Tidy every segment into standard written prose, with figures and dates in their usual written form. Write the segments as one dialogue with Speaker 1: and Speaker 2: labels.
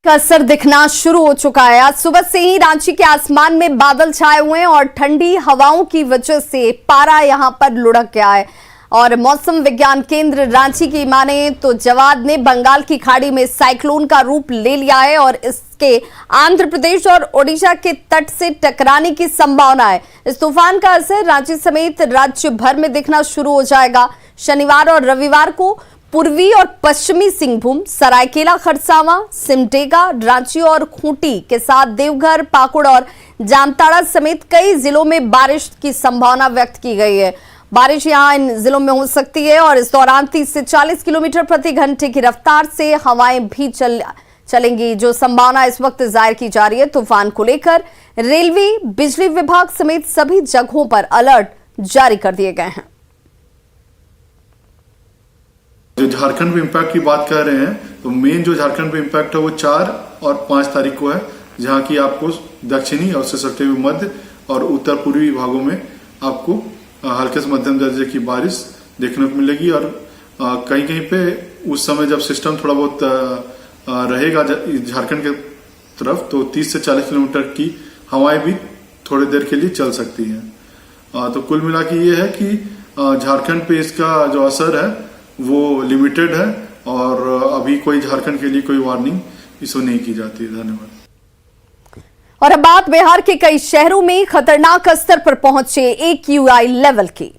Speaker 1: का असर दिखना शुरू हो चुका है। आज सुबह से ही रांची के आसमान में बादल छाए हुए हैं और ठंडी हवाओं की वजह से पारा यहां पर लुढ़क गया है। और मौसम विज्ञान केंद्र रांची की माने तो जवाद ने बंगाल की खाड़ी में साइक्लोन का रूप ले लिया है और इसके आंध्र प्रदेश और ओडिशा के तट से टकराने की संभावना है। इस तूफान का असर रांची समेत राज्य भर में दिखना शुरू हो जाएगा। शनिवार और रविवार को पूर्वी और पश्चिमी सिंहभूम, सरायकेला खरसावां, सिमडेगा, रांची और खूंटी के साथ देवघर, पाकुड़ और जामताड़ा समेत कई जिलों में बारिश की संभावना व्यक्त की गई है। बारिश यहां इन जिलों में हो सकती है और इस दौरान 30 से 40 किलोमीटर प्रति घंटे की रफ्तार से हवाएं भी चलेंगी, जो संभावना इस वक्त जाहिर की जा रही है। तूफान को लेकर रेलवे, बिजली विभाग समेत सभी जगहों पर अलर्ट जारी कर दिए गए हैं।
Speaker 2: जो झारखंड में इम्पैक्ट की बात कर रहे हैं तो मेन जो झारखंड में इम्पैक्ट है वो 4 और 5 तारीख को है, जहां की आपको दक्षिणी और उससे सटे हुए मध्य और उत्तर पूर्वी भागों में आपको हल्के से मध्यम दर्जे की बारिश देखने को मिलेगी। और कहीं कहीं पे उस समय जब सिस्टम थोड़ा बहुत रहेगा झारखंड के तरफ तो 30 से 40 किलोमीटर की हवाएं भी थोड़ी देर के लिए चल सकती हैं। तो कुल मिला के ये है कि झारखंड पे इसका जो असर है वो लिमिटेड है और अभी कोई झारखंड के लिए कोई वार्निंग इशू नहीं की जाती है। धन्यवाद।
Speaker 1: और अब बात बिहार के कई शहरों में खतरनाक स्तर पर पहुंचे AQI लेवल की।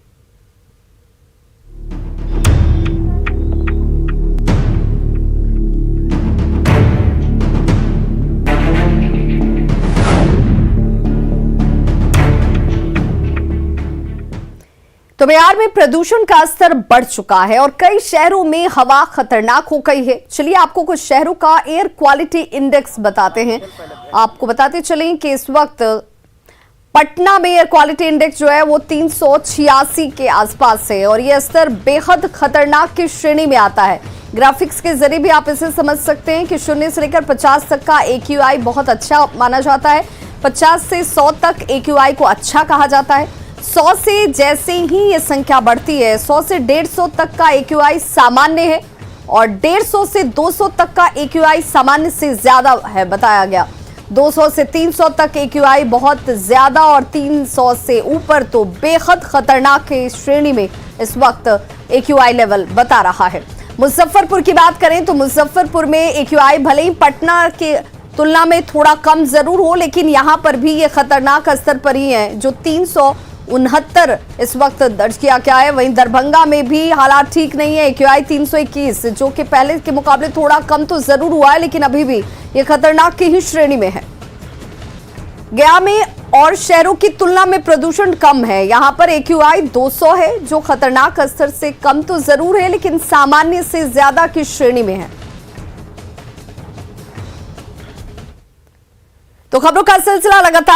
Speaker 1: तो बिहार में प्रदूषण का स्तर बढ़ चुका है और कई शहरों में हवा खतरनाक हो गई है। चलिए आपको कुछ शहरों का एयर क्वालिटी इंडेक्स बताते हैं। आपको बताते चलें कि इस वक्त पटना में एयर क्वालिटी इंडेक्स जो है वो 386 के आसपास है और यह स्तर बेहद खतरनाक की श्रेणी में आता है। ग्राफिक्स के जरिए भी आप इसे समझ सकते हैं कि 0 से लेकर 50 तक का AQI बहुत अच्छा माना जाता है। 50 से 100 तक AQI को अच्छा कहा जाता है। 100 से जैसे ही ये संख्या बढ़ती है, 100 से 150 तक का AQI सामान्य है और 150 से 200 तक का AQI सामान्य से ज्यादा है बताया गया। 200 से 300 तक AQI बहुत ज्यादा और 300 से ऊपर तो बेहद खतरनाक की श्रेणी में इस वक्त AQI लेवल बता रहा है। मुजफ्फरपुर की बात करें तो मुजफ्फरपुर में AQI भले ही पटना के तुलना में थोड़ा कम जरूर हो, लेकिन यहां पर भी ये खतरनाक स्तर पर ही है जो 369 इस वक्त दर्ज किया गया है। वहीं दरभंगा में भी हालात ठीक नहीं है। AQI 321 जो कि पहले के मुकाबले थोड़ा कम तो जरूर हुआ है, लेकिन अभी भी ये खतरनाक की ही श्रेणी में है। गया में और शहरों की तुलना में प्रदूषण कम है। यहां पर AQI 200 है जो खतरनाक स्तर से कम तो जरूर है, लेकिन सामान्य से ज्यादा की श्रेणी में है। तो खबरों का सिलसिला लगातार